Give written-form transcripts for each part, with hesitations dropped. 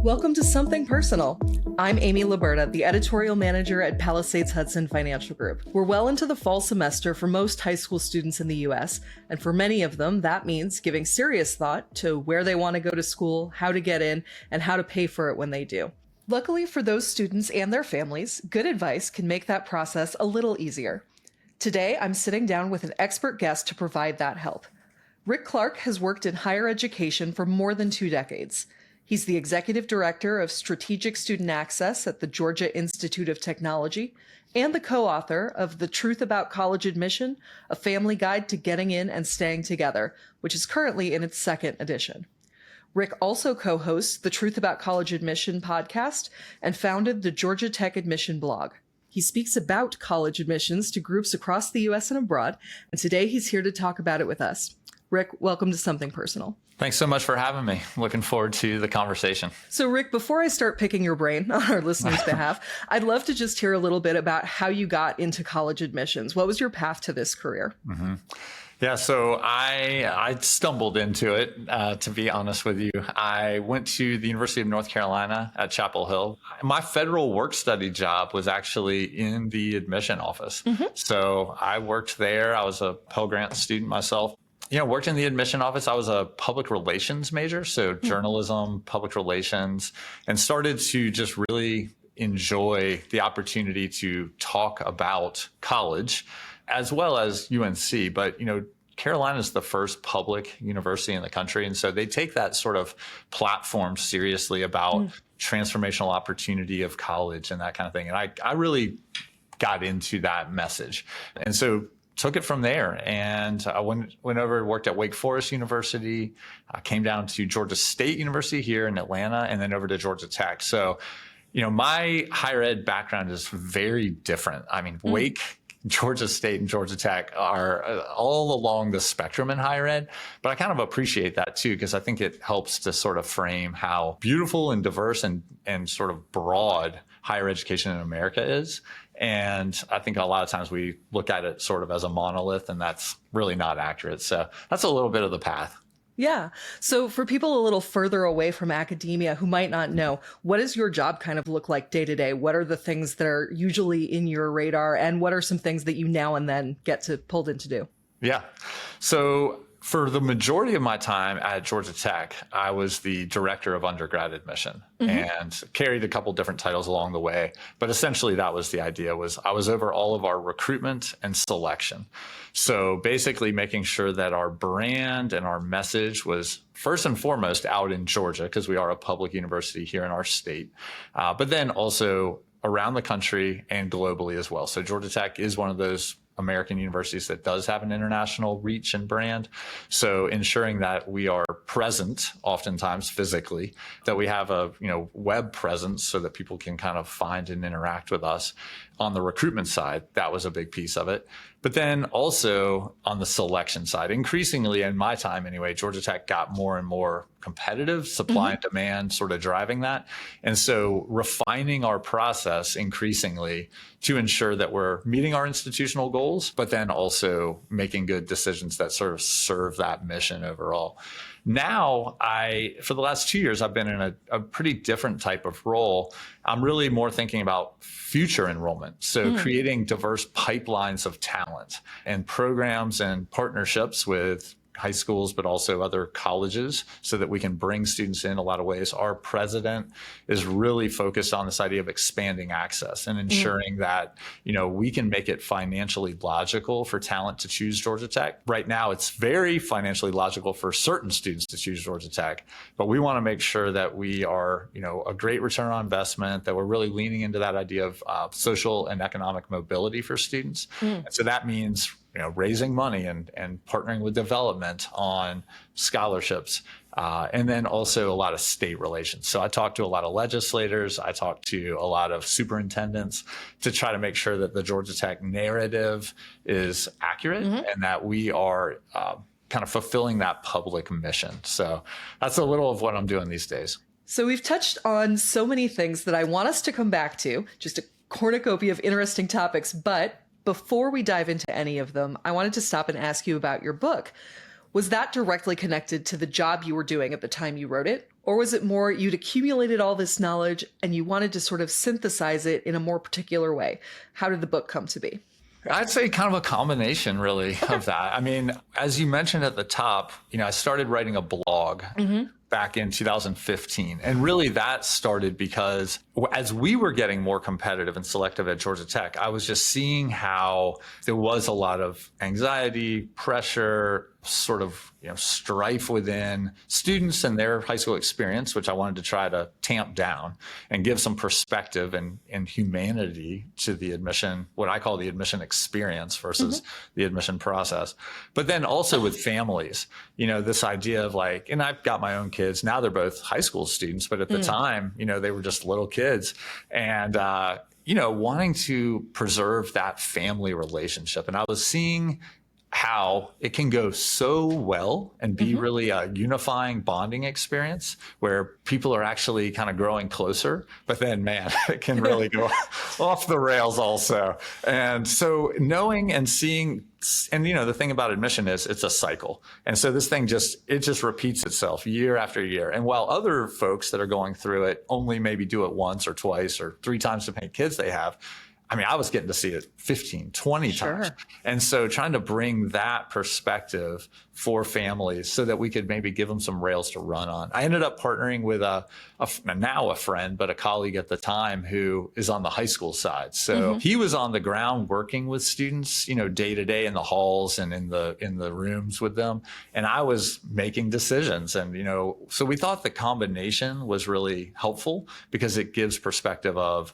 Welcome to Something Personal. I'm Amy Laburda, the editorial manager at Palisades Hudson Financial Group. We're well into the fall semester for most high school students in the U.S., and for many of them, that means giving serious thought to where they want to go to school, how to get in, and how to pay for it when they do. Luckily for those students and their families, good advice can make that process a little easier. Today, I'm sitting down with an expert guest to provide that help. Rick Clark has worked in higher education for more than 2 decades. He's the executive director of Strategic Student Access at the Georgia Institute of Technology and the co-author of The Truth About College Admission, a family guide to getting in and staying together, which is currently in its 2nd edition. Rick also co-hosts the Truth About College Admission podcast and founded the Georgia Tech Admission blog. He speaks about college admissions to groups across the U.S. and abroad, and today he's here to talk about it with us. Rick, welcome to Something Personal. Thanks so much for having me. Looking forward to the conversation. So, Rick, before I start picking your brain on our listeners' behalf, I'd love to just hear a little bit about how you got into college admissions. What was your path to this career? Yeah, so I stumbled into it, to be honest with you. I went to the University of North Carolina at Chapel Hill. My federal work study job was actually in the admission office. So I worked there. I was a Pell Grant student myself. Worked in the admission office. I was a public relations major, so journalism, public relations, and started to just really enjoy the opportunity to talk about college as well as UNC. But, Carolina is the first public university in the country. And so they take that sort of platform seriously about transformational opportunity of college and that kind of thing. And I really got into that message. And so took it from there, and I went over and worked at Wake Forest University. I came down to Georgia State University here in Atlanta, and then over to Georgia Tech. So, my higher ed background is very different. I mean, Wake, Georgia State, and Georgia Tech are all along the spectrum in higher ed, but I kind of appreciate that too, because I think it helps to sort of frame how beautiful and diverse and sort of broad higher education in America is. And I think a lot of times we look at it sort of as a monolith, and that's really not accurate. So that's a little bit of the path. Yeah. So for people a little further away from academia who might not know, what does your job kind of look like day to day? What are the things that are usually in your radar, and what are some things that you now and then get pulled in to do? Yeah. So for the majority of my time at Georgia Tech, I was the director of undergrad admission and carried a couple different titles along the way. But essentially that was the idea, was I was over all of our recruitment and selection. So basically making sure that our brand and our message was first and foremost out in Georgia, because we are a public university here in our state, but then also around the country and globally as well. So Georgia Tech is one of those American universities that does have an international reach and brand. So ensuring that we are present, oftentimes physically, that we have a web presence so that people can kind of find and interact with us. On the recruitment side, that was a big piece of it. But then also on the selection side, increasingly in my time anyway, Georgia Tech got more and more competitive, supply and demand sort of driving that. And so refining our process increasingly to ensure that we're meeting our institutional goals, but then also making good decisions that sort of serve that mission overall. Now, for the last 2 years, I've been in a pretty different type of role. I'm really more thinking about future enrollment. So creating diverse pipelines of talent and programs and partnerships with high schools, but also other colleges, so that we can bring students in a lot of ways. Our president is really focused on this idea of expanding access and ensuring that, we can make it financially logical for talent to choose Georgia Tech. Right now, it's very financially logical for certain students to choose Georgia Tech, but we want to make sure that we are, a great return on investment, that we're really leaning into that idea of social and economic mobility for students. And so that means raising money and partnering with development on scholarships, and then also a lot of state relations. So I talked to a lot of legislators, I talked to a lot of superintendents to try to make sure that the Georgia Tech narrative is accurate and that we are kind of fulfilling that public mission. So that's a little of what I'm doing these days. So we've touched on so many things that I want us to come back to, just a cornucopia of interesting topics, but before we dive into any of them, I wanted to stop and ask you about your book. Was that directly connected to the job you were doing at the time you wrote it? Or was it more you'd accumulated all this knowledge and you wanted to sort of synthesize it in a more particular way? How did the book come to be? I'd say kind of a combination, really, of that. I mean, as you mentioned at the top, I started writing a blog back in 2015. And really that started because as we were getting more competitive and selective at Georgia Tech, I was just seeing how there was a lot of anxiety, pressure, sort of strife within students and their high school experience, which I wanted to try to tamp down and give some perspective and humanity to the admission, what I call the admission experience versus the admission process. But then also with families, this idea of and I've got my own kids. Now they're both high school students, but at the time, they were just little kids. And, wanting to preserve that family relationship. And I was seeing how it can go so well and be really a unifying bonding experience where people are actually kind of growing closer, but then it can really go off the rails also. And so knowing and seeing, and the thing about admission is it's a cycle. And so this thing just repeats itself year after year. And while other folks that are going through it only maybe do it once or twice or 3 times to how many kids they have, I was getting to see it 15, 20 times. And so trying to bring that perspective for families so that we could maybe give them some rails to run on. I ended up partnering with now a friend, but a colleague at the time who is on the high school side. So he was on the ground working with students, day to day in the halls and in the rooms with them. And I was making decisions. And, so we thought the combination was really helpful because it gives perspective of,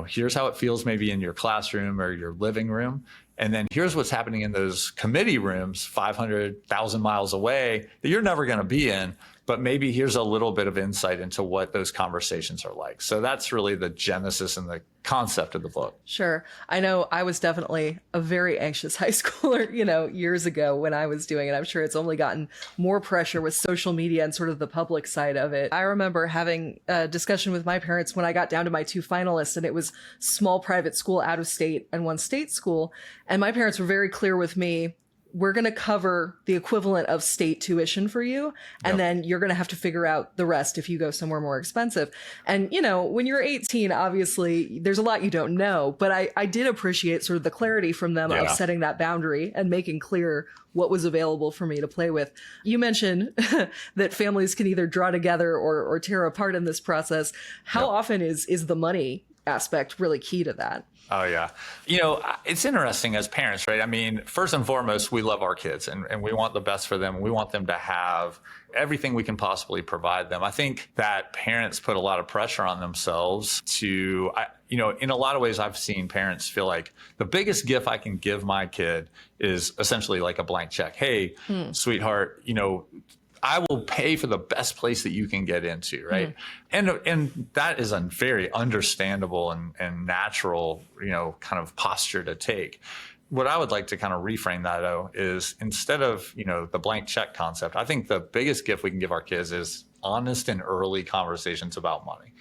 here's how it feels maybe in your classroom or your living room. And then here's what's happening in those committee rooms 500,000 miles away that you're never going to be in. But maybe here's a little bit of insight into what those conversations are like. So that's really the genesis and the concept of the book. Sure. I know I was definitely a very anxious high schooler, years ago when I was doing it. I'm sure it's only gotten more pressure with social media and sort of the public side of it. I remember having a discussion with my parents when I got down to my 2 finalists, and it was small private school out of state and one state school. And my parents were very clear with me. We're going to cover the equivalent of state tuition for you. And then you're going to have to figure out the rest if you go somewhere more expensive. And, when you're 18, obviously there's a lot you don't know, but I did appreciate sort of the clarity from them of setting that boundary and making clear what was available for me to play with. You mentioned that families can either draw together or tear apart in this process. How often is the money aspect really key to that? Oh, yeah. It's interesting as parents, right? First and foremost, we love our kids and we want the best for them. We want them to have everything we can possibly provide them. I think that parents put a lot of pressure on themselves to, in a lot of ways, I've seen parents feel like the biggest gift I can give my kid is essentially like a blank check. Hey, sweetheart, I will pay for the best place that you can get into, right? And that is a very understandable and natural, kind of posture to take. What I would like to kind of reframe that, though, is instead of, the blank check concept, I think the biggest gift we can give our kids is honest and early conversations about money,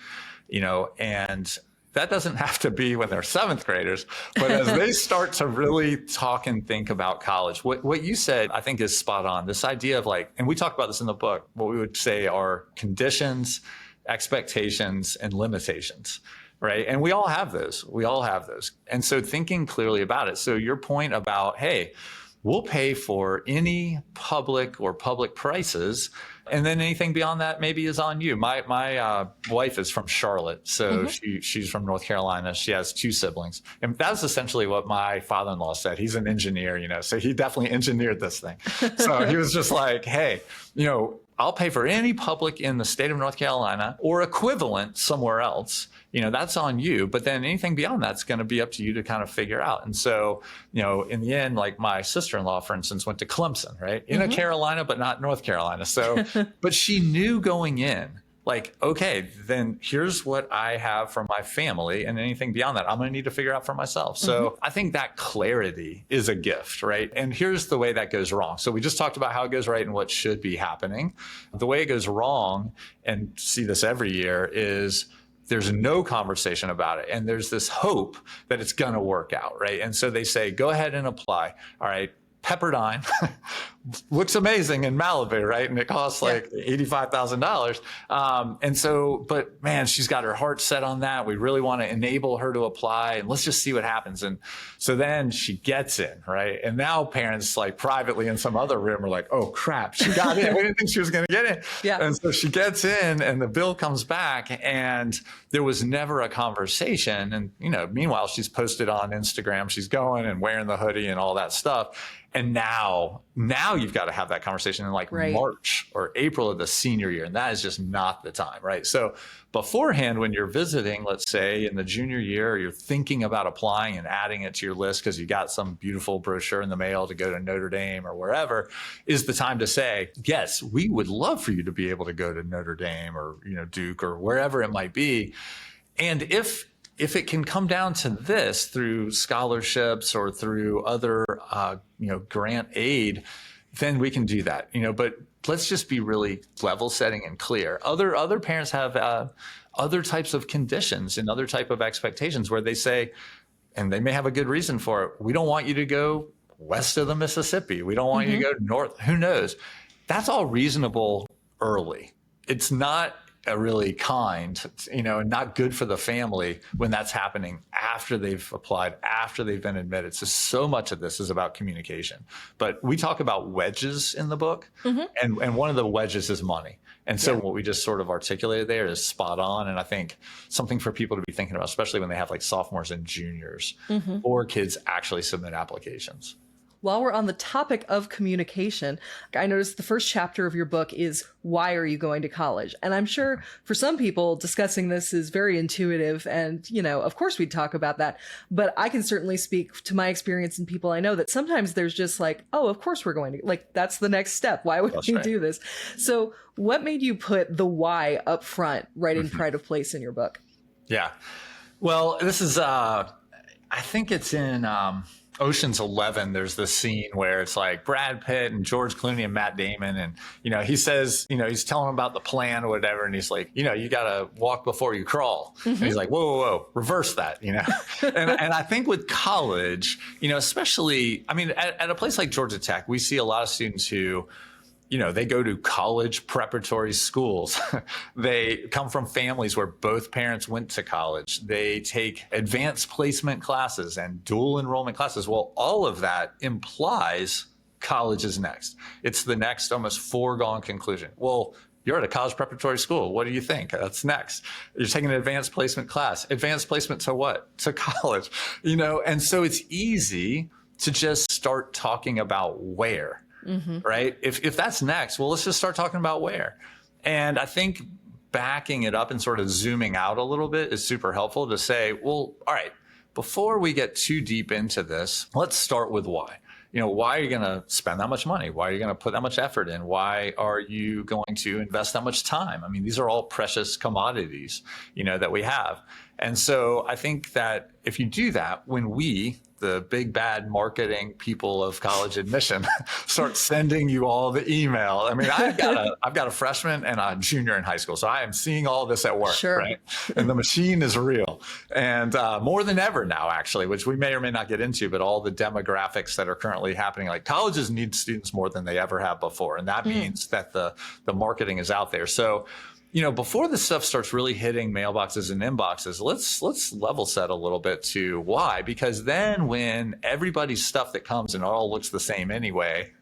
and that doesn't have to be when they're 7th graders, but as they start to really talk and think about college, what you said, I think is spot on. This idea of and we talk about this in the book, what we would say are conditions, expectations, and limitations, right? And we all have those. And so thinking clearly about it. So your point about, hey, we'll pay for any public prices. And then anything beyond that maybe is on you. My wife is from Charlotte, so she's from North Carolina. She has 2 siblings. And that's essentially what my father-in-law said. He's an engineer, so he definitely engineered this thing. So he was just like, hey, I'll pay for any public in the state of North Carolina or equivalent somewhere else. That's on you. But then anything beyond that's going to be up to you to kind of figure out. And so, in the end, like my sister-in-law, for instance, went to Clemson, right? In Carolina, but not North Carolina. So, but she knew going in, okay, then here's what I have from my family, and anything beyond that, I'm going to need to figure out for myself. So I think that clarity is a gift, right? And here's the way that goes wrong. So we just talked about how it goes right and what should be happening. The way it goes wrong, and see this every year, is there's no conversation about it. And there's this hope that it's going to work out, right? And so they say, go ahead and apply. All right, Pepperdine, looks amazing in Malibu, right? And it costs like $85,000. And so, but man, she's got her heart set on that. We really want to enable her to apply, and let's just see what happens. And so then she gets in, right? And now parents like privately in some other room are like, oh crap, she got in. We didn't think she was going to get in. Yeah. And so she gets in and the bill comes back and there was never a conversation. And, you know, meanwhile, she's posted on Instagram, she's going and wearing the hoodie and all that stuff. And now you've got to have that conversation in like March or April of the senior year. And that is just not the time, right? So beforehand, when you're visiting, let's say in the junior year, you're thinking about applying and adding it to your list because you got some beautiful brochure in the mail to go to Notre Dame or wherever, is the time to say, yes, we would love for you to be able to go to Notre Dame or, you know, Duke or wherever it might be. And if it can come down to this through scholarships or through other, grant aid, then we can do that, but let's just be really level setting and clear. Other parents have other types of conditions and other type of expectations where they say, and they may have a good reason for it, we don't want you to go west of the Mississippi. We don't want you to go north. Who knows? That's all reasonable early. It's not really kind, and not good for the family when that's happening after they've applied, after they've been admitted. So much of this is about communication. But we talk about wedges in the book, and one of the wedges is money. And so what we just sort of articulated there is spot on. And I think something for people to be thinking about, especially when they have like sophomores and juniors, or kids actually submit applications. While we're on the topic of communication, I noticed the first chapter of your book is why are you going to college? And I'm sure for some people discussing this is very intuitive and, of course we'd talk about that. But I can certainly speak to my experience and people I know that sometimes there's just like, oh, of course we're going to, like, that's the next step. Why would we do this? So what made you put the why up front, right in pride of place in your book? Yeah. Well, this is, I think it's in, Ocean's 11, there's this scene where it's like Brad Pitt and George Clooney and Matt Damon. And, he says, he's telling him about the plan or whatever. And he's like, you got to walk before you crawl. And he's like, whoa, reverse that, and I think with college, especially, at a place like Georgia Tech, we see a lot of students who, they go to college preparatory schools. They come from families where both parents went to college. They take advanced placement classes and dual enrollment classes. Well, all of that implies college is next. It's the next almost foregone conclusion. Well, you're at a college preparatory school. What do you think? That's next. You're taking an advanced placement class. Advanced placement to what? To college, and so it's easy to just start talking about where. Right? If that's next, well, let's just start talking about where. And I think backing it up and sort of zooming out a little bit is super helpful to say, well, all right, before we get too deep into this, let's start with why. Why are you going to spend that much money? Why are you going to put that much effort in? Why are you going to invest that much time? These are all precious commodities, that we have. And so I think that if you do that, when we, the big bad marketing people of college admission, start sending you all the email. I've got a freshman and a junior in high school, so I am seeing all this at work, right? And the machine is real, and more than ever now, actually, which we may or may not get into. But all the demographics that are currently happening, like colleges need students more than they ever have before, and that means that the marketing is out there. So, before this stuff starts really hitting mailboxes and inboxes, let's level set a little bit to why. Because then when everybody's stuff that comes and it all looks the same anyway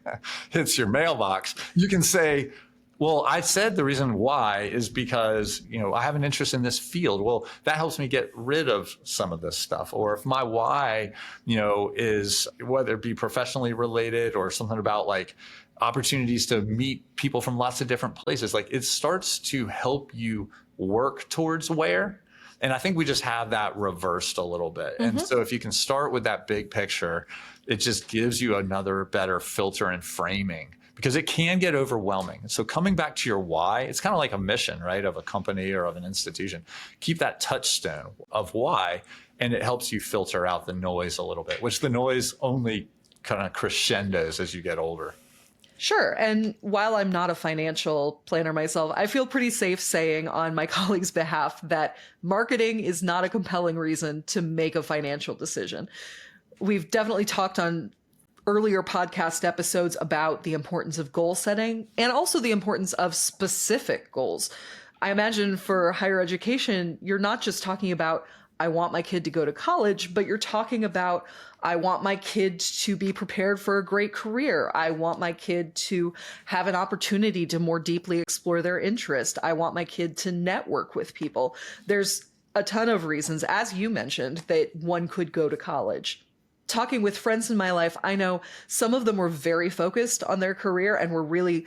hits your mailbox, you can say, well, I said the reason why is because, I have an interest in this field. Well, that helps me get rid of some of this stuff. Or if my why, is whether it be professionally related or something about like opportunities to meet people from lots of different places, like it starts to help you work towards where. And I think we just have that reversed a little bit. And so if you can start with that big picture, it just gives you another better filter and framing, because it can get overwhelming. So coming back to your why, it's kind of like a mission, right, of a company or of an institution. Keep that touchstone of why, and it helps you filter out the noise a little bit, which the noise only kind of crescendos as you get older. Sure. And while I'm not a financial planner myself, I feel pretty safe saying on my colleagues' behalf that marketing is not a compelling reason to make a financial decision. We've definitely talked on earlier podcast episodes about the importance of goal setting and also the importance of specific goals. I imagine for higher education, you're not just talking about, I want my kid to go to college, but you're talking about, I want my kid to be prepared for a great career. I want my kid to have an opportunity to more deeply explore their interest. I want my kid to network with people. There's a ton of reasons, as you mentioned, that one could go to college. Talking with friends in my life, I know some of them were very focused on their career and were really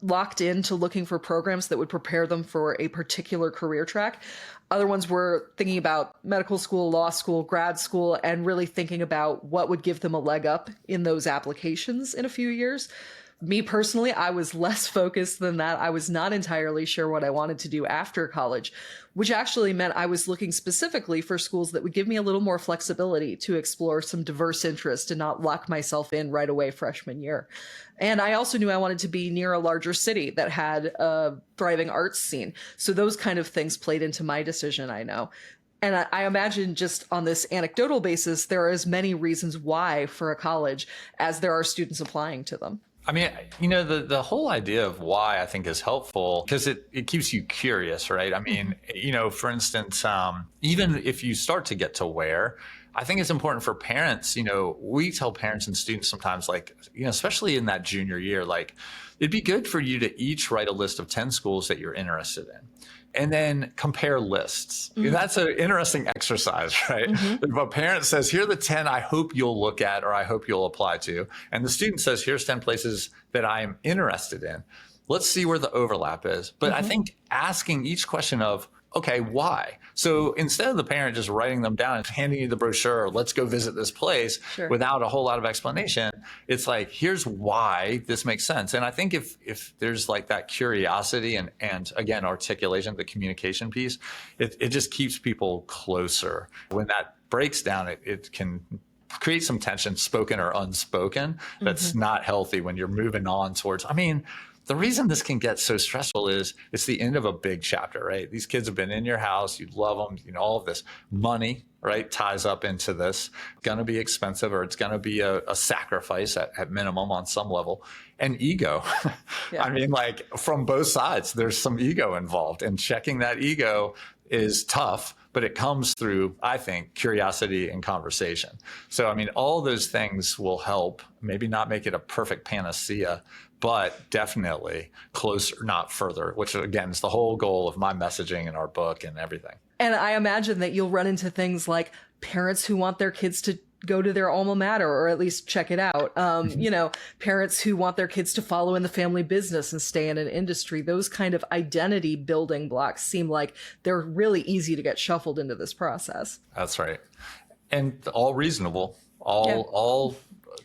locked into looking for programs that would prepare them for a particular career track. Other ones were thinking about medical school, law school, grad school, and really thinking about what would give them a leg up in those applications in a few years. Me personally, I was less focused than that. I was not entirely sure what I wanted to do after college, which actually meant I was looking specifically for schools that would give me a little more flexibility to explore some diverse interests and not lock myself in right away freshman year. And I also knew I wanted to be near a larger city that had a thriving arts scene. So those kind of things played into my decision, I know. And I imagine just on this anecdotal basis, there are as many reasons why for a college as there are students applying to them. I mean, you know, the whole idea of why I think is helpful because it keeps you curious, right? I mean, you know, for instance, even if you start to get to where, I think it's important for parents, you know, we tell parents and students sometimes like, you know, especially in that junior year, like it'd be good for you to each write a list of 10 schools that you're interested in. And then compare lists. Mm-hmm. That's an interesting exercise, right? Mm-hmm. If a parent says, here are the 10 I hope you'll look at or I hope you'll apply to, and the student says, here's 10 places that I'm interested in, let's see where the overlap is. But I think asking each question of, okay, why? So instead of the parent just writing them down and handing you the brochure, let's go visit this place without a whole lot of explanation, it's like, here's why this makes sense. And I think if there's like that curiosity and again, articulation, the communication piece, it just keeps people closer. When that breaks down, it can create some tension, spoken or unspoken, that's not healthy when you're moving on towards, I mean, the reason this can get so stressful is it's the end of a big chapter, right? These kids have been in your house, you love them, you know, all of this money, right, ties up into this. It's going to be expensive or it's going to be a sacrifice at minimum on some level. And ego. Yeah. I mean, like from both sides, there's some ego involved and checking that ego is tough, but it comes through, I think, curiosity and conversation. So, I mean, all those things will help, maybe not make it a perfect panacea, but definitely closer, not further, which again is the whole goal of my messaging in our book and everything. And I imagine that you'll run into things like parents who want their kids to go to their alma mater or at least check it out. You know, parents who want their kids to follow in the family business and stay in an industry. Those kind of identity building blocks seem like they're really easy to get shuffled into this process. That's right. And all reasonable, all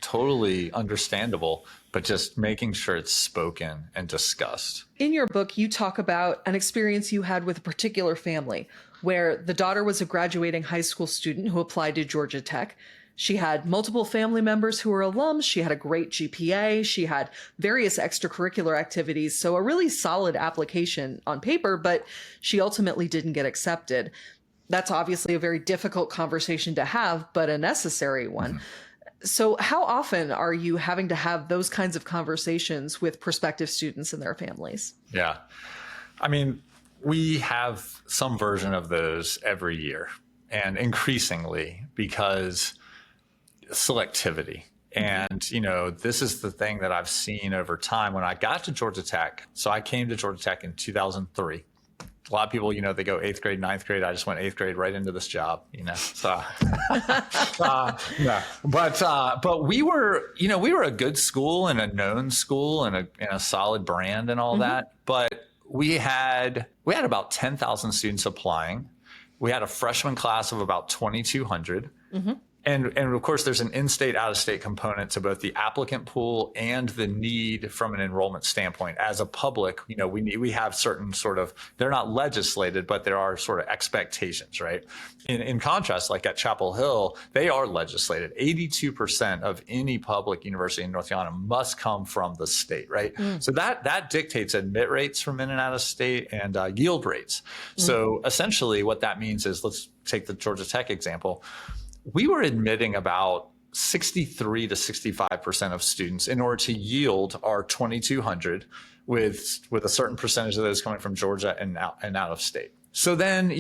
totally understandable, but just making sure it's spoken and discussed. In your book, you talk about an experience you had with a particular family where the daughter was a graduating high school student who applied to Georgia Tech. She had multiple family members who were alums. She had a great GPA. She had various extracurricular activities. So a really solid application on paper, but she ultimately didn't get accepted. That's obviously a very difficult conversation to have, but a necessary one. So how often are you having to have those kinds of conversations with prospective students and their families? Yeah. I mean, we have some version of those every year and increasingly because selectivity. And, you know, this is the thing that I've seen over time when I got to Georgia Tech. So I came to Georgia Tech in 2003. A lot of people, you know, they go 8th grade, 9th grade. I just went 8th grade right into this job, you know. So, yeah. But we were, you know, we were a good school and a known school and a solid brand and all that. But we had about 10,000 students applying. We had a freshman class of about 2,200. And of course, there's an in-state, out-of-state component to both the applicant pool and the need from an enrollment standpoint. As a public, you know, we have certain sort of, they're not legislated, but there are sort of expectations, right? In contrast, like at Chapel Hill, they are legislated. 82% of any public university in North Carolina must come from the state, right? So that dictates admit rates from in and out of state and yield rates. So essentially what that means is, let's take the Georgia Tech example. We were admitting about 63 to 65% of students in order to yield our 2,200 with a certain percentage of those coming from Georgia and out of state. So then,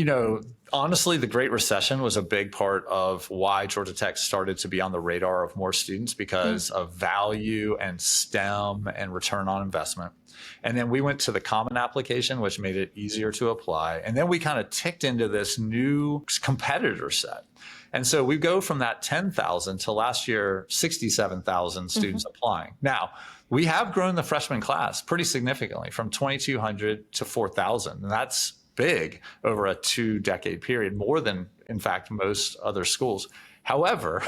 honestly, the Great Recession was a big part of why Georgia Tech started to be on the radar of more students because of value and STEM and return on investment. And then we went to the Common Application, which made it easier to apply. And then we kind of ticked into this new competitor set. And so we go from that 10,000 to last year, 67,000 students applying. Now, we have grown the freshman class pretty significantly from 2,200 to 4,000. And that's big over a 2-decade period, more than, in fact, most other schools. However,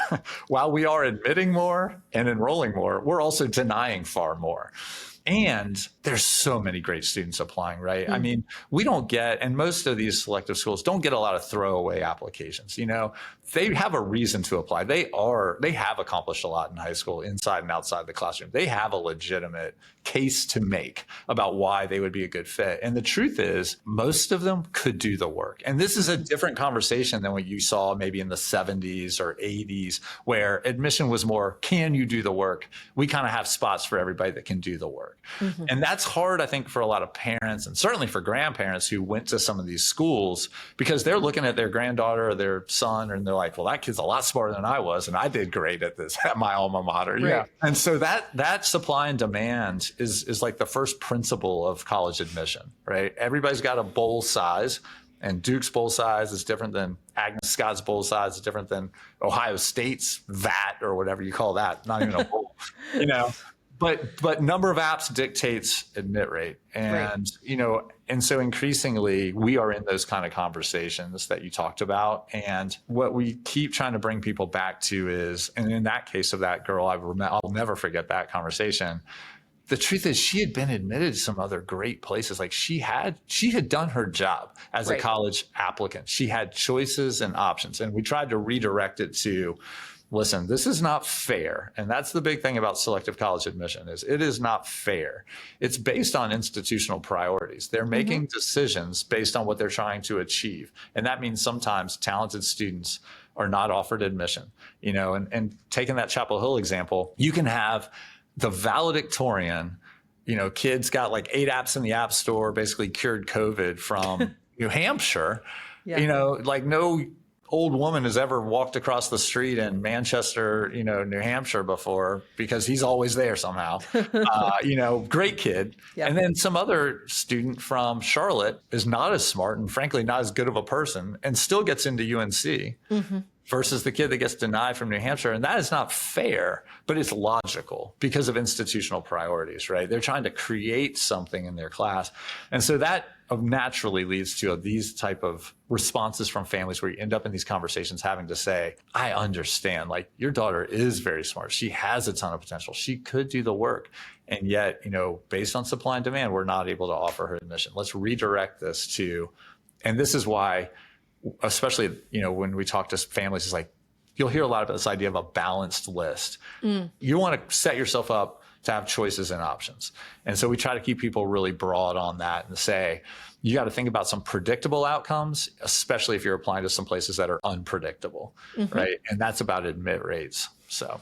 while we are admitting more and enrolling more, we're also denying far more. And there's so many great students applying, right? I mean, we don't get, and most of these selective schools don't get a lot of throwaway applications. They have a reason to apply. They have accomplished a lot in high school, inside and outside the classroom. They have a legitimate case to make about why they would be a good fit. And the truth is, most of them could do the work. And this is a different conversation than what you saw maybe in the 70s or 80s, where admission was more, can you do the work? We kind of have spots for everybody that can do the work. And that's hard, I think, for a lot of parents and certainly for grandparents who went to some of these schools because they're looking at their granddaughter or their son and they're like, well, that kid's a lot smarter than I was. And I did great at this at my alma mater. Right. Yeah. And so that supply and demand is like the first principle of college admission, right? Everybody's got a bowl size. And Duke's bowl size is different than Agnes Scott's bowl size is different than Ohio State's VAT or whatever you call that. Not even a bowl, But number of apps dictates admit rate. And, and so increasingly we are in those kind of conversations that you talked about. And what we keep trying to bring people back to is, and in that case of that girl, I'll never forget that conversation. The truth is she had been admitted to some other great places. Like she had done her job as a college applicant. She had choices and options. And we tried to redirect it to, listen, this is not fair. And that's the big thing about selective college admission is it is not fair. It's based on institutional priorities. They're making decisions based on what they're trying to achieve. And that means sometimes talented students are not offered admission, and taking that Chapel Hill example, you can have the valedictorian, kids got like 8 apps in the app store, basically cured COVID from New Hampshire, like no old woman has ever walked across the street in Manchester, New Hampshire before because he's always there somehow. Great kid. Yeah. And then some other student from Charlotte is not as smart and frankly not as good of a person and still gets into UNC versus the kid that gets denied from New Hampshire. And that is not fair, but it's logical because of institutional priorities, right? They're trying to create something in their class. And so that naturally leads to these type of responses from families where you end up in these conversations having to say, I understand, like your daughter is very smart. She has a ton of potential. She could do the work. And yet, based on supply and demand, we're not able to offer her admission. Let's redirect this to, and this is why, especially, when we talk to families, it's like, you'll hear a lot about this idea of a balanced list. You want to set yourself up to have choices and options. And so we try to keep people really broad on that and say, you got to think about some predictable outcomes, especially if you're applying to some places that are unpredictable, right? And that's about admit rates. So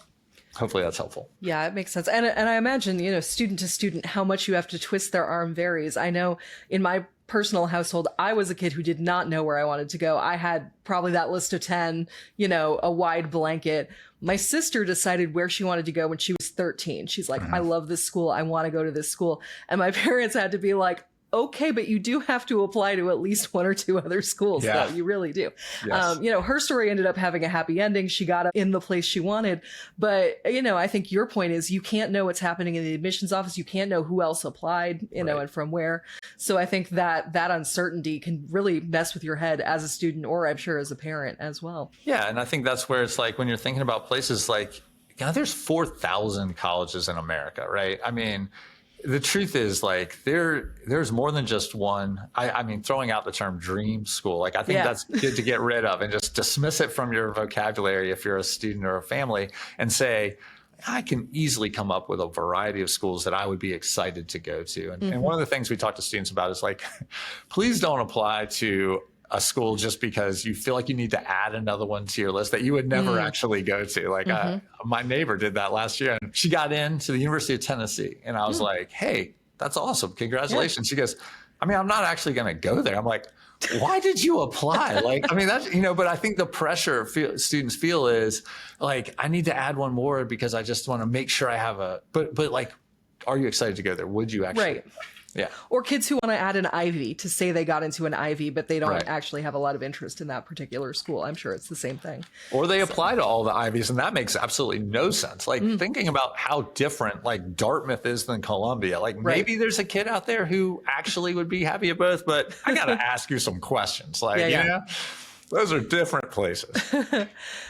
hopefully that's helpful. Yeah, it makes sense. And I imagine, student to student, how much you have to twist their arm varies. I know in my personal household, I was a kid who did not know where I wanted to go. I had probably that list of 10, a wide blanket. My sister decided where she wanted to go when she was 13. She's like, I love this school. I want to go to this school. And my parents had to be like, okay, but you do have to apply to at least 1 or 2 other schools. Yeah. You really do. Yes. Her story ended up having a happy ending. She got in the place she wanted. But, I think your point is you can't know what's happening in the admissions office. You can't know who else applied, and from where. So I think that uncertainty can really mess with your head as a student or I'm sure as a parent as well. Yeah. And I think that's where it's like when you're thinking about places like, there's 4,000 colleges in America, right? I mean, the truth is like there's more than just one. I mean, throwing out the term dream school, like I think that's good to get rid of and just dismiss it from your vocabulary if you're a student or a family and say, I can easily come up with a variety of schools that I would be excited to go to. And one of the things we talk to students about is like, please don't apply to a school just because you feel like you need to add another one to your list that you would never actually go to. Like my neighbor did that last year, and she got into the University of Tennessee, and I was like, hey, that's awesome. Congratulations. She goes, I mean, I'm not actually going to go there. I'm like, why did you apply? Like, I mean, that's, but I think the pressure students feel is like, I need to add one more because I just want to make sure I have but like, are you excited to go there? Would you actually? Right. Yeah. Or kids who want to add an Ivy to say they got into an Ivy, but they don't actually have a lot of interest in that particular school. I'm sure it's the same thing. Or they apply to all the Ivies, and that makes absolutely no sense. Like thinking about how different like Dartmouth is than Columbia. Like maybe there's a kid out there who actually would be happy at both, but I got to ask you some questions. Like, those are different places.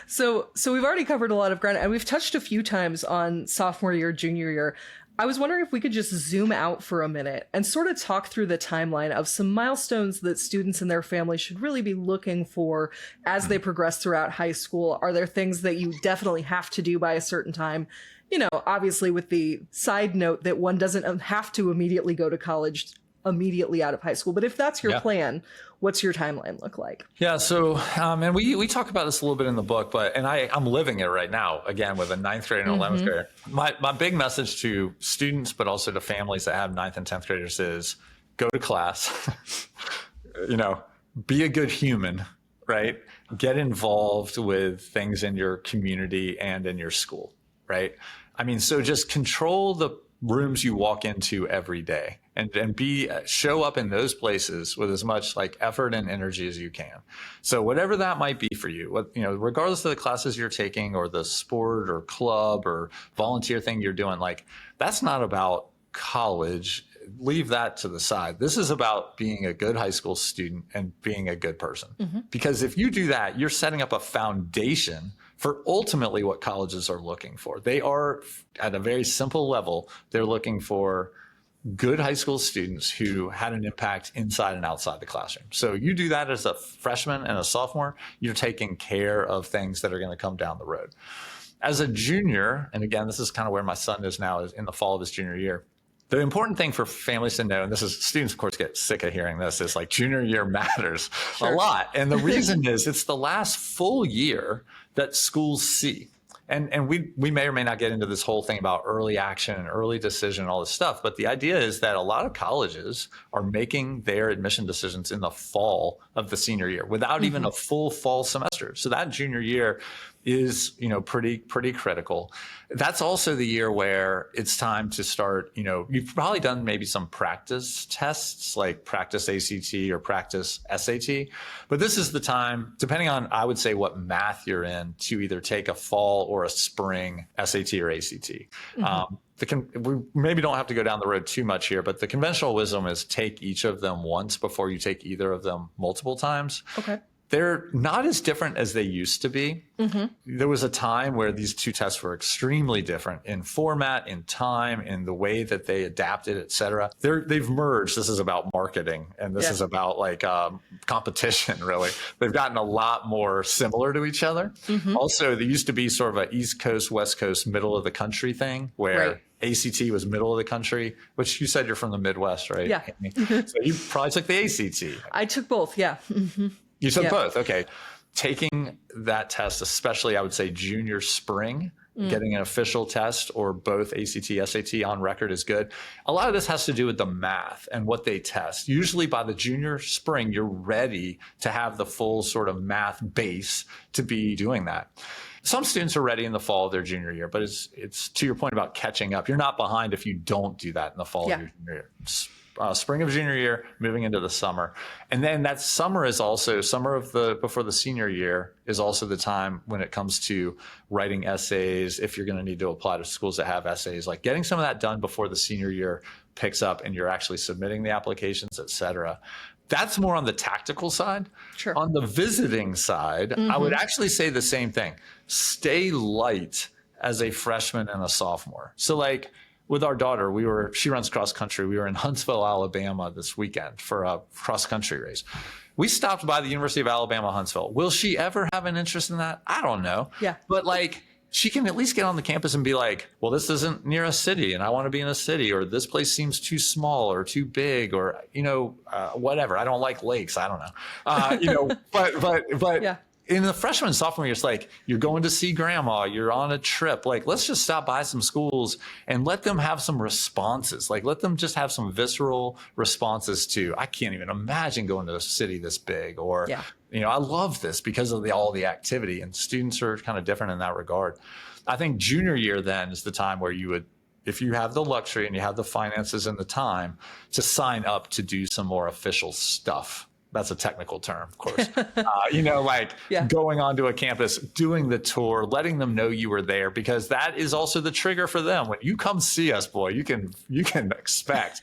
So we've already covered a lot of ground, and we've touched a few times on sophomore year, junior year. I was wondering if we could just zoom out for a minute and sort of talk through the timeline of some milestones that students and their families should really be looking for as they progress throughout high school. Are there things that you definitely have to do by a certain time? Obviously with the side note that one doesn't have to immediately go to college immediately out of high school. But if that's your plan, what's your timeline look like? Yeah. So, and we talk about this a little bit in the book, and I'm living it right now, again, with a 9th grader and 11th grader. My big message to students, but also to families that have 9th and 10th graders is go to class, be a good human, right? Get involved with things in your community and in your school, right? I mean, so just control the rooms you walk into every day and show up in those places with as much like effort and energy as you can. So whatever that might be for you, regardless of the classes you're taking or the sport or club or volunteer thing you're doing, like that's not about college. Leave that to the side. This is about being a good high school student and being a good person. Because if you do that, you're setting up a foundation for ultimately what colleges are looking for. They are, at a very simple level, they're looking for good high school students who had an impact inside and outside the classroom. So you do that as a freshman and a sophomore, you're taking care of things that are going to come down the road. As a junior, and again, this is kind of where my son is now, is in the fall of his junior year. The important thing for families to know, and students, of course, get sick of hearing this, is like junior year matters a lot. And the reason is it's the last full year that schools see. And we may or may not get into this whole thing about early action and early decision and all this stuff. But the idea is that a lot of colleges are making their admission decisions in the fall of the senior year without even a full fall semester. So that junior year is, pretty critical. That's also the year where it's time to start, you've probably done maybe some practice tests, like practice ACT or practice SAT, but this is the time, depending on, I would say, what math you're in, to either take a fall or a spring SAT or ACT. We maybe don't have to go down the road too much here, but the conventional wisdom is take each of them once before you take either of them multiple times. Okay. They're not as different as they used to be. There was a time where these two tests were extremely different in format, in time, in the way that they adapted, et cetera. They've merged. This is about marketing, and this is about like competition, really. They've gotten a lot more similar to each other. Also, there used to be sort of an East Coast, West Coast, middle of the country thing where ACT was middle of the country, which you said you're from the Midwest, right? Yeah. So you probably took the ACT. I took both, yeah. You took both. Okay. Taking that test, especially I would say junior spring, getting an official test or both ACT, SAT on record is good. A lot of this has to do with the math and what they test. Usually by the junior spring, you're ready to have the full sort of math base to be doing that. Some students are ready in the fall of their junior year, but it's to your point about catching up. You're not behind if you don't do that in the fall of your junior year. Spring of junior year, moving into the summer. And then that summer is also, before the senior year is also the time when it comes to writing essays, if you're going to need to apply to schools that have essays, like getting some of that done before the senior year picks up and you're actually submitting the applications, et cetera. That's more on the tactical side. Sure. On the visiting side, I would actually say the same thing. Stay light as a freshman and a sophomore. So like, with our daughter, she runs cross country. We were in Huntsville, Alabama this weekend for a cross country race. We stopped by the University of Alabama, Huntsville. Will she ever have an interest in that? I don't know. Yeah. But like, she can at least get on the campus and be like, well, this isn't near a city and I want to be in a city, or this place seems too small or too big, or, whatever. I don't like lakes. I don't know. But Yeah. in the freshman and sophomore year, it's like, you're going to see grandma, you're on a trip. Like, let's just stop by some schools and let them have some responses. Like, let them just have some visceral responses to, I can't even imagine going to a city this big, or, I love this because of all the activity. And students are kind of different in that regard. I think junior year then is the time where you would, if you have the luxury and you have the finances and the time, to sign up to do some more official stuff. That's a technical term, of course. Going onto a campus, doing the tour, letting them know you were there, because that is also the trigger for them. When you come see us, boy, you can expect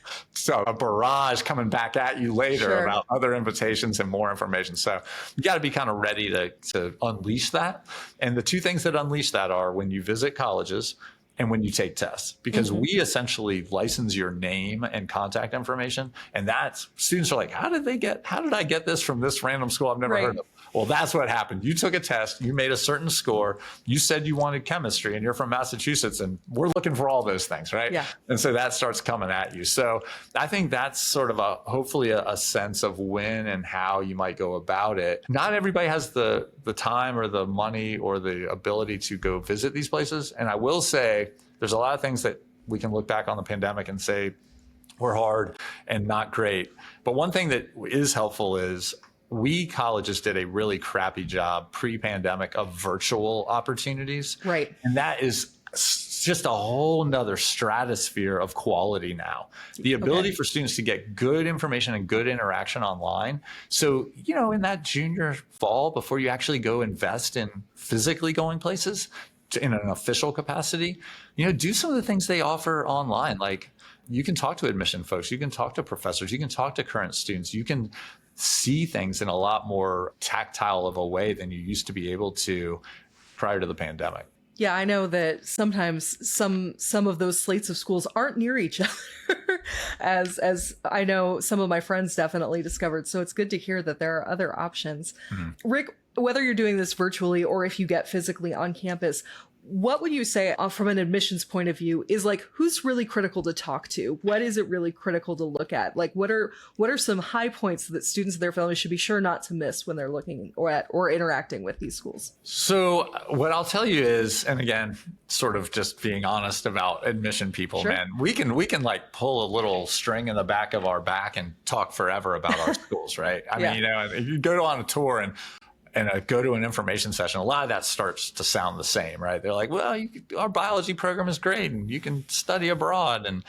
a barrage coming back at you later about other invitations and more information. So you got to be kind of ready to unleash that. And the two things that unleash that are when you visit colleges and when you take tests, because we essentially license your name and contact information. And that's, students are like, how did I get this from this random school I've never heard of? Well, that's what happened. You took a test, you made a certain score, you said you wanted chemistry, and you're from Massachusetts, and we're looking for all those things, right? Yeah. And so that starts coming at you. So I think that's sort of hopefully a sense of when and how you might go about it. Not everybody has the time or the money or the ability to go visit these places. And I will say, there's a lot of things that we can look back on the pandemic and say were hard and not great. But one thing that is helpful is we colleges did a really crappy job pre-pandemic of virtual opportunities. Right. And that is just a whole nother stratosphere of quality now. The ability for students to get good information and good interaction online. So, in that junior fall, before you actually go invest in physically going places in an official capacity, do some of the things they offer online. Like, you can talk to admission folks, you can talk to professors, you can talk to current students, you can see things in a lot more tactile of a way than you used to be able to prior to the pandemic. Yeah, I know that sometimes some of those slates of schools aren't near each other, as I know some of my friends definitely discovered. So it's good to hear that there are other options. Rick, whether you're doing this virtually or if you get physically on campus, what would you say from an admissions point of view is like, who's really critical to talk to? What is it really critical to look at? Like, what are some high points that students and their families should be sure not to miss when they're looking or interacting with these schools? So what I'll tell you is, and again, sort of just being honest about admission people, man, we can like pull a little string in the back of our back and talk forever about our schools, right? I mean, if you go on a tour and go to an information session, a lot of that starts to sound the same, right? They're like, well, our biology program is great and you can study abroad and,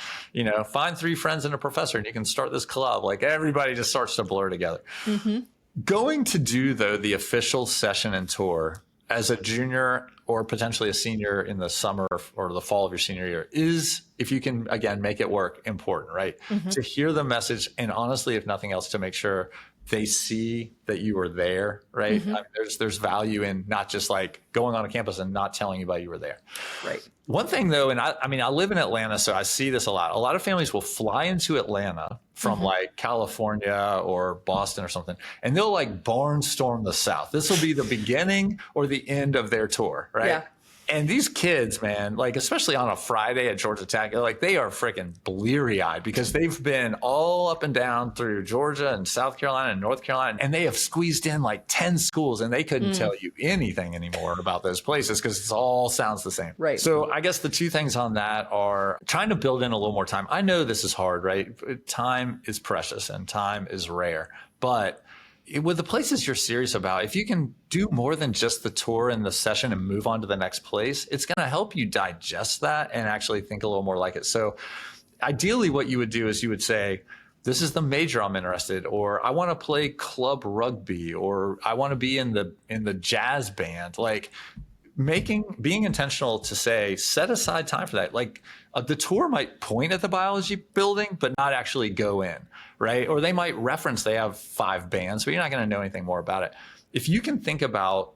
find 3 friends and a professor and you can start this club. Like, everybody just starts to blur together. Going to do, though, the official session and tour as a junior or potentially a senior in the summer or the fall of your senior year is, if you can, again, make it work, important, right? To hear the message, and honestly, if nothing else, to make sure they see that you were there, right? I mean, there's value in not just like going on a campus and not telling anybody you were there. Right. One thing though, and I live in Atlanta, so I see this a lot. A lot of families will fly into Atlanta from like California or Boston or something, and they'll like barnstorm the South. This will be the beginning or the end of their tour, right? Yeah. And these kids, man, like, especially on a Friday at Georgia Tech, like, they are freaking bleary-eyed because they've been all up and down through Georgia and South Carolina and North Carolina, and they have squeezed in like 10 schools, and they couldn't tell you anything anymore about those places because it all sounds the same. Right. So I guess the two things on that are trying to build in a little more time. I know this is hard, right? Time is precious and time is rare, but with the places you're serious about, if you can do more than just the tour and the session and move on to the next place, it's going to help you digest that and actually think a little more like it. So ideally what you would do is you would say, this is the major I'm interested, or I want to play club rugby, or I want to be in the jazz band. Like, being intentional to say, set aside time for that. Like, the tour might point at the biology building, but not actually go in, right? Or they might reference they have 5 bands, but you're not going to know anything more about it. If you can think about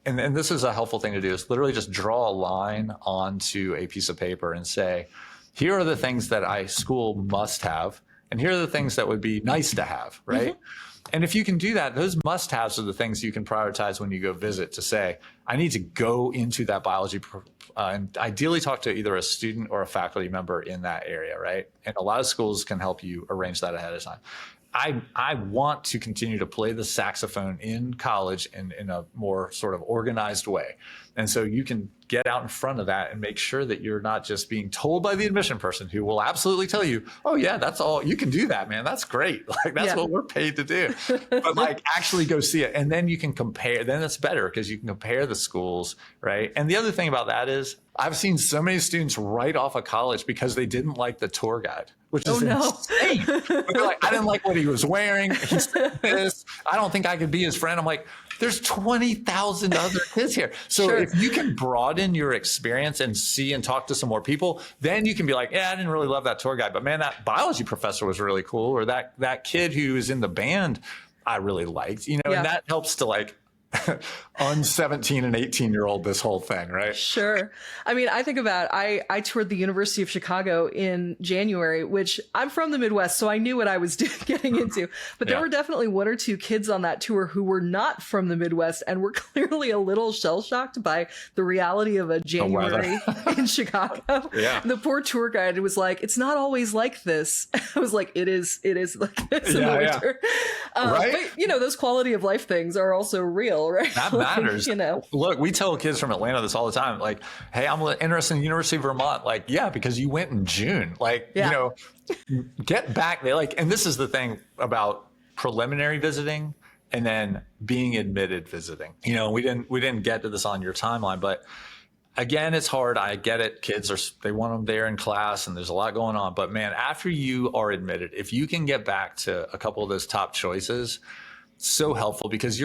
and this is a helpful thing to do, is literally just draw a line onto a piece of paper and say, here are the things that school must have, and here are the things that would be nice to have, right? And if you can do that, those must-haves are the things you can prioritize when you go visit to say, I need to go into that biology and ideally talk to either a student or a faculty member in that area, right? And a lot of schools can help you arrange that ahead of time. I want to continue to play the saxophone in college in a more sort of organized way. And so you can get out in front of that and make sure that you're not just being told by the admission person who will absolutely tell you, oh yeah, that's all, you can do that, man. That's great. Like that's what we're paid to do. But like actually go see it. And then you can compare, then it's better because you can compare the schools, right? And the other thing about that is I've seen so many students right off of college because they didn't like the tour guide, which is insane. But they're like, I didn't like what he was wearing. He said this. I don't think I could be his friend. I'm like, there's 20,000 other kids here. So if you can broaden your experience and see and talk to some more people, then you can be like, yeah, I didn't really love that tour guide, but man, that biology professor was really cool. Or that kid who was in the band, I really liked, and that helps to like on 17 and 18-year-old this whole thing, right? Sure. I mean, I think about, I toured the University of Chicago in January, which I'm from the Midwest, so I knew what I was getting into. But there were definitely one or two kids on that tour who were not from the Midwest and were clearly a little shell-shocked by the reality of a January in Chicago. Yeah. The poor tour guide was like, it's not always like this. I was like, it is like this in the winter. Right? But, those quality of life things are also real. Right? That matters. Look, we tell kids from Atlanta this all the time. Like, hey, I'm interested in the University of Vermont. Like, yeah, because you went in June. Like, get back there. Like, and this is the thing about preliminary visiting and then being admitted visiting. We didn't get to this on your timeline, but again, it's hard. I get it. Kids they want them there in class and there's a lot going on. But man, after you are admitted, if you can get back to a couple of those top choices, so helpful because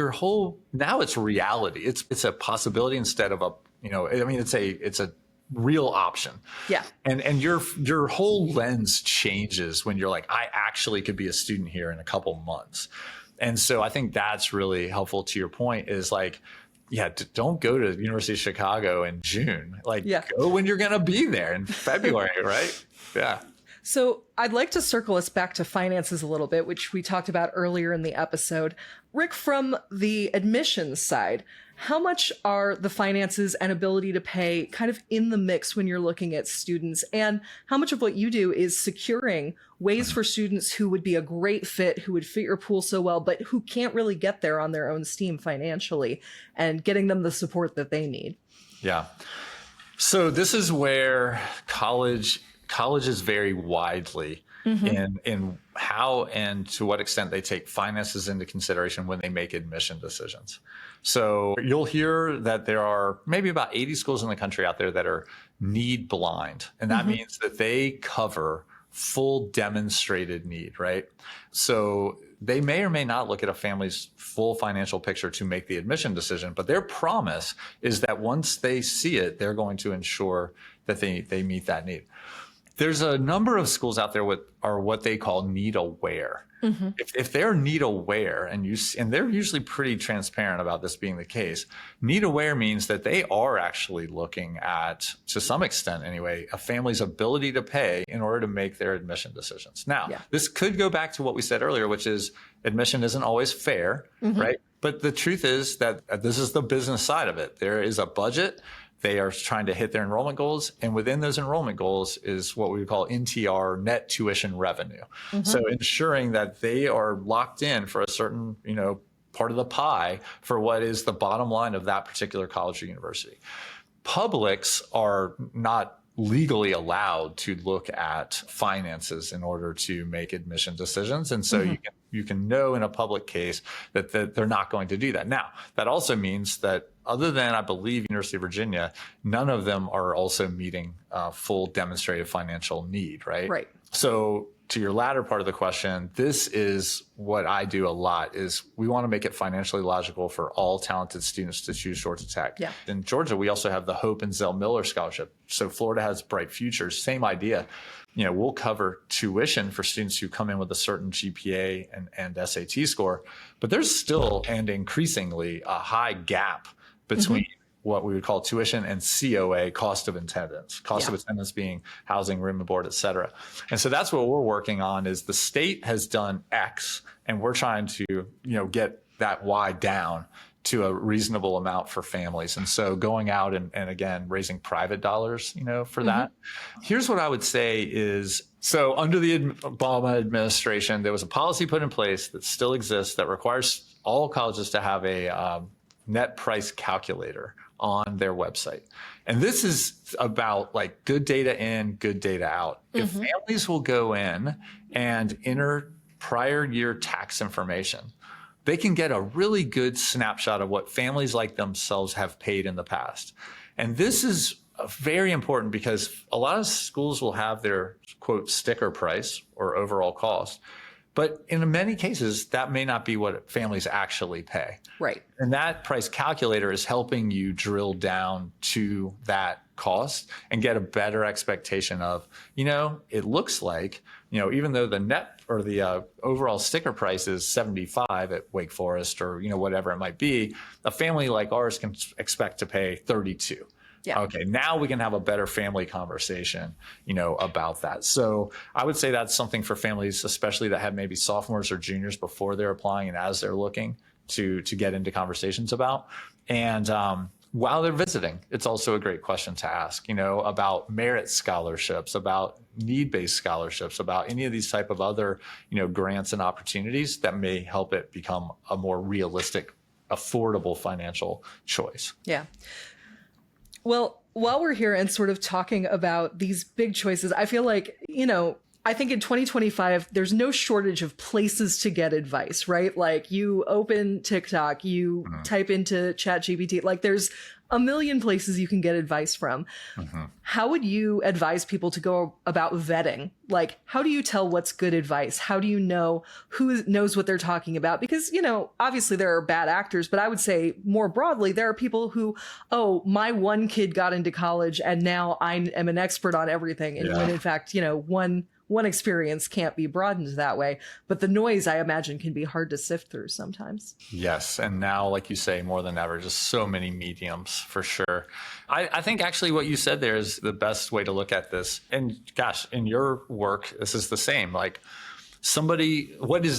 now it's reality. It's a possibility instead of it's a real option. Yeah. And your whole lens changes when you're like, I actually could be a student here in a couple months. And so I think that's really helpful to your point is like, don't go to the University of Chicago in June. Like go when you're going to be there in February, right? Yeah. So I'd like to circle us back to finances a little bit, which we talked about earlier in the episode. Rick, from the admissions side, how much are the finances and ability to pay kind of in the mix when you're looking at students? And how much of what you do is securing ways for students who would be a great fit, who would fit your pool so well, but who can't really get there on their own steam financially and getting them the support that they need? Yeah. So this is where colleges vary widely in how and to what extent they take finances into consideration when they make admission decisions. So you'll hear that there are maybe about 80 schools in the country out there that are need blind. And that means that they cover full demonstrated need, right? So they may or may not look at a family's full financial picture to make the admission decision, but their promise is that once they see it, they're going to ensure that they meet that need. There's a number of schools out there are what they call need aware. If they're need aware and they're usually pretty transparent about this being the case, need aware means that they are actually looking at, to some extent anyway, a family's ability to pay in order to make their admission decisions. Now, this could go back to what we said earlier, which is admission isn't always fair, right? But the truth is that this is the business side of it. There is a budget. They are trying to hit their enrollment goals. And within those enrollment goals is what we would call NTR, net tuition revenue. So ensuring that they are locked in for a certain, part of the pie for what is the bottom line of that particular college or university. Publics are not legally allowed to look at finances in order to make admission decisions. And so you can know in a public case that they're not going to do that. Now, that also means that other than, I believe, University of Virginia, none of them are also meeting full demonstrated financial need, right? Right. So to your latter part of the question, this is what I do a lot is we want to make it financially logical for all talented students to choose Georgia Tech. Yeah. In Georgia, we also have the Hope and Zell Miller Scholarship. So Florida has Bright Futures, same idea. We'll cover tuition for students who come in with a certain GPA and SAT score, but there's still and increasingly a high gap between what we would call tuition, and COA, cost of attendance, cost of attendance being housing, room and board, et cetera. And so that's what we're working on is the state has done X and we're trying to, get that Y down to a reasonable amount for families. And so going out and again, raising private dollars, for that. Here's what I would say is, so under the Obama administration, there was a policy put in place that still exists that requires all colleges to have a net price calculator on their website. And this is about like good data in, good data out. If families will go in and enter prior year tax information, they can get a really good snapshot of what families like themselves have paid in the past. And this is very important because a lot of schools will have their quote sticker price or overall cost, but in many cases, that may not be what families actually pay. Right. And that price calculator is helping you drill down to that cost and get a better expectation of, it looks like, even though the net or the overall sticker price is 75 at Wake Forest or, whatever it might be, a family like ours can expect to pay 32. Yeah. Okay, now we can have a better family conversation, about that. So I would say that's something for families, especially that have maybe sophomores or juniors before they're applying and as they're looking to get into conversations about. And while they're visiting, it's also a great question to ask, about merit scholarships, about need-based scholarships, about any of these type of other, grants and opportunities that may help it become a more realistic, affordable financial choice. Yeah. Well, while we're here and sort of talking about these big choices, I feel like, I think in 2025, there's no shortage of places to get advice, right? Like you open TikTok, you type into ChatGPT, like there's a million places you can get advice from. How would you advise people to go about vetting? Like, how do you tell what's good advice? How do you know who knows what they're talking about? Because, obviously there are bad actors, but I would say more broadly, there are people who, my one kid got into college and now I am an expert on everything. And when in fact, one experience can't be broadened that way, but the noise, I imagine, can be hard to sift through sometimes. Yes. And now, like you say, more than ever, just so many mediums for sure. I think actually what you said there is the best way to look at this. And gosh, in your work, this is the same. Like somebody,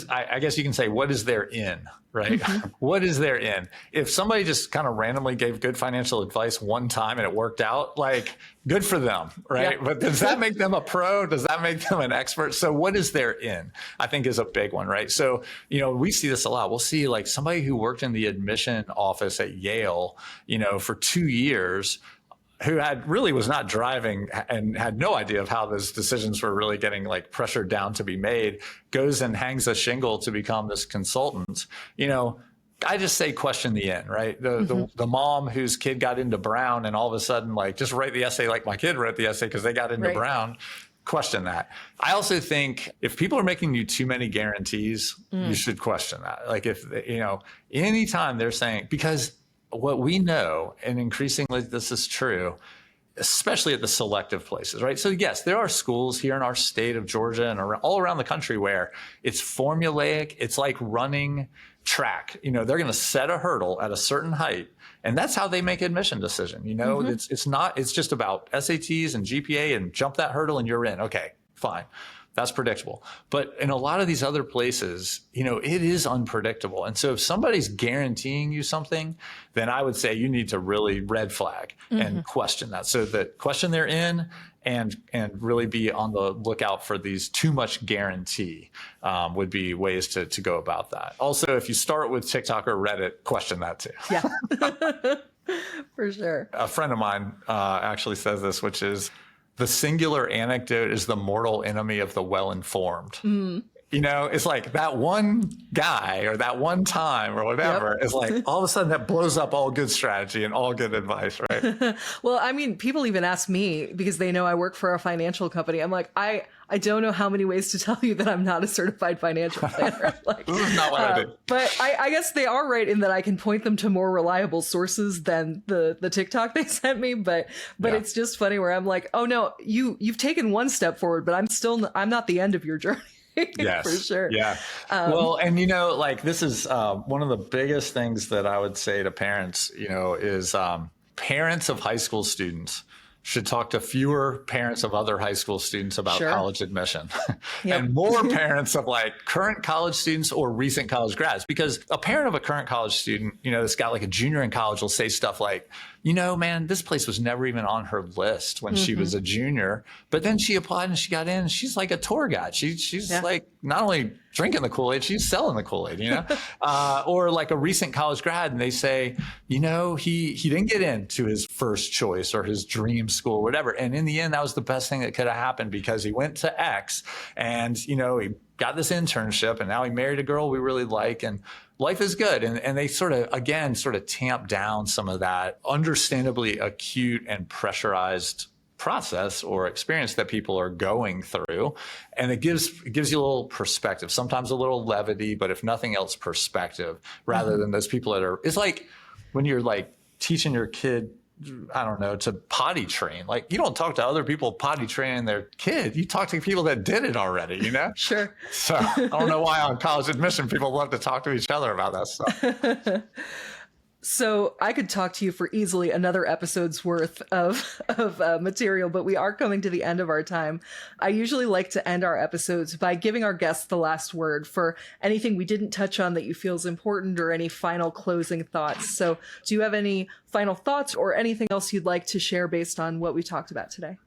I guess you can say, what is their in, right? What is their in? If somebody just kind of randomly gave good financial advice one time and it worked out, like good for them, right? Yeah. But does that make them a pro? Does that make them an expert? So what is their in? I think is a big one, right? So, we see this a lot. We'll see like somebody who worked in the admission office at Yale, for 2 years, who was not driving and had no idea of how those decisions were really getting like pressured down to be made, goes and hangs a shingle to become this consultant. I just say question the end, right? The mom whose kid got into Brown and all of a sudden like just write the essay like my kid wrote the essay because they got into Brown. Question that. I also think if people are making you too many guarantees, you should question that. Like if, anytime they're saying, because what we know, and increasingly this is true, especially at the selective places, right? So yes, there are schools here in our state of Georgia and all around the country where it's formulaic. It's like running track. They're going to set a hurdle at a certain height, and that's how they make admission decision. It's just about SATs and GPA and jump that hurdle and you're in. Okay, fine. That's predictable. But in a lot of these other places, it is unpredictable. And so if somebody's guaranteeing you something, then I would say you need to really red flag and question that. So that question they're in and really be on the lookout for these too much guarantee would be ways to go about that. Also, if you start with TikTok or Reddit, question that too. Yeah, for sure. A friend of mine actually says this, which is, the singular anecdote is the mortal enemy of the well-informed. It's like that one guy or that one time or whatever is like all of a sudden that blows up all good strategy and all good advice, right? Well, I mean, people even ask me because they know I work for a financial company. I'm like, I don't know how many ways to tell you that I'm not a certified financial planner. Like, this is not what I do. But I guess they are right in that I can point them to more reliable sources than the TikTok they sent me. But it's just funny where I'm like, oh no, you've taken one step forward, but I'm not the end of your journey. Yes, for sure. Yeah. Well, and like this is one of the biggest things that I would say to parents, is parents of high school students should talk to fewer parents of other high school students about college admission and more parents of like current college students or recent college grads. Because a parent of a current college student, that's got like a junior in college will say stuff like, man, this place was never even on her list when she was a junior, but then she applied and she got in and she's like a tour guide. She's like not only drinking the Kool-Aid, she's selling the Kool-Aid, or like a recent college grad and they say, he didn't get into his first choice or his dream school or whatever. And in the end, that was the best thing that could have happened because he went to X and, he got this internship and now he married a girl we really like and life is good. And they sort of tamp down some of that understandably acute and pressurized process or experience that people are going through. And it gives you a little perspective, sometimes a little levity, but if nothing else, perspective rather than those people it's like when you're like teaching your kid, I don't know, to potty train. Like you don't talk to other people potty training their kid. You talk to people that did it already, Sure. So I don't know why on college admission people love to talk to each other about that stuff. So I could talk to you for easily another episode's worth of material, but we are coming to the end of our time. I usually like to end our episodes by giving our guests the last word for anything we didn't touch on that you feel is important or any final closing thoughts. So do you have any final thoughts or anything else you'd like to share based on what we talked about today?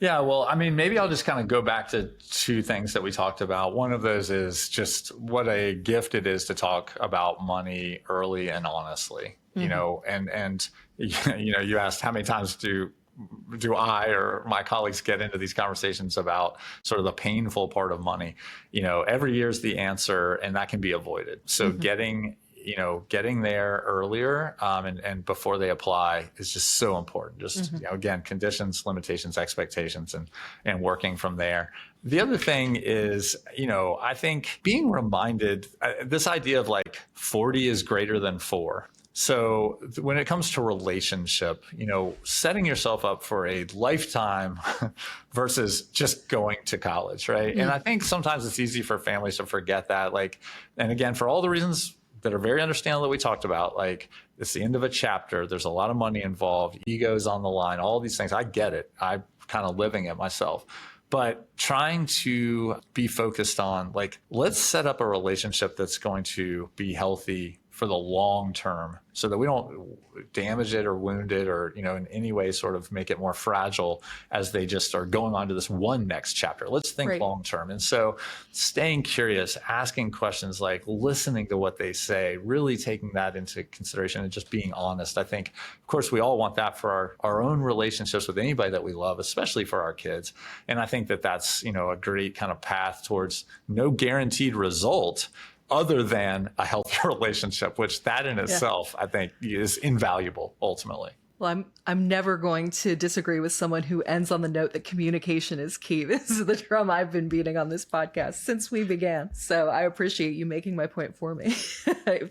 Yeah, well, I mean, maybe I'll just kind of go back to two things that we talked about. One of those is just what a gift it is to talk about money early and honestly, and you asked how many times do I or my colleagues get into these conversations about sort of the painful part of money. Every year is the answer and that can be avoided. So getting there earlier and before they apply is just so important. Just, again, conditions, limitations, expectations, and working from there. The other thing is, I think being reminded, this idea of like 40 is greater than 4. So when it comes to relationship, setting yourself up for a lifetime versus just going to college, right? And I think sometimes it's easy for families to forget that. And again, for all the reasons that are very understandable that we talked about, like it's the end of a chapter, there's a lot of money involved, egos on the line, all these things. I get it. I'm kind of living it myself. But trying to be focused on let's set up a relationship that's going to be healthy for the long term so that we don't damage it or wound it or, in any way sort of make it more fragile as they just are going on to this one next chapter. Let's think long term. And so staying curious, asking questions, listening to what they say, really taking that into consideration and just being honest. I think, of course, we all want that for our own relationships with anybody that we love, especially for our kids. And I think that that's, a great kind of path towards no guaranteed result other than a healthy relationship, which that in itself, I think, is invaluable ultimately. Well, I'm never going to disagree with someone who ends on the note that communication is key. This is the drum I've been beating on this podcast since we began. So I appreciate you making my point for me.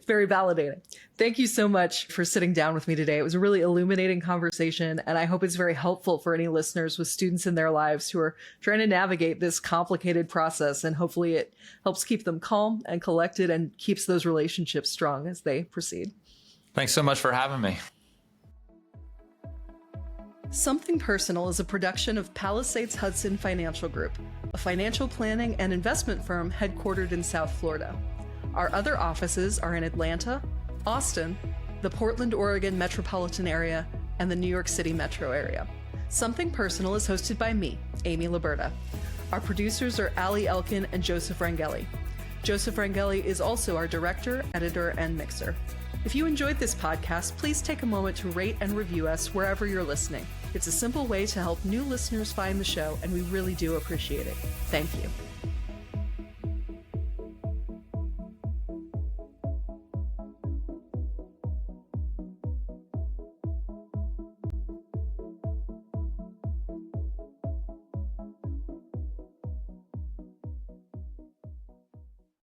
Very validating. Thank you so much for sitting down with me today. It was a really illuminating conversation, and I hope it's very helpful for any listeners with students in their lives who are trying to navigate this complicated process, and hopefully it helps keep them calm and collected and keeps those relationships strong as they proceed. Thanks so much for having me. Something Personal is a production of Palisades Hudson Financial Group, a financial planning and investment firm headquartered in South Florida. Our other offices are in Atlanta, Austin, the Portland, Oregon metropolitan area, and the New York City metro area. Something Personal is hosted by me, Amy Laburda. Our producers are Ali Elkin and Joseph Rangeli. Joseph Rangeli is also our director, editor, and mixer. If you enjoyed this podcast, please take a moment to rate and review us wherever you're listening. It's a simple way to help new listeners find the show, and we really do appreciate it. Thank you.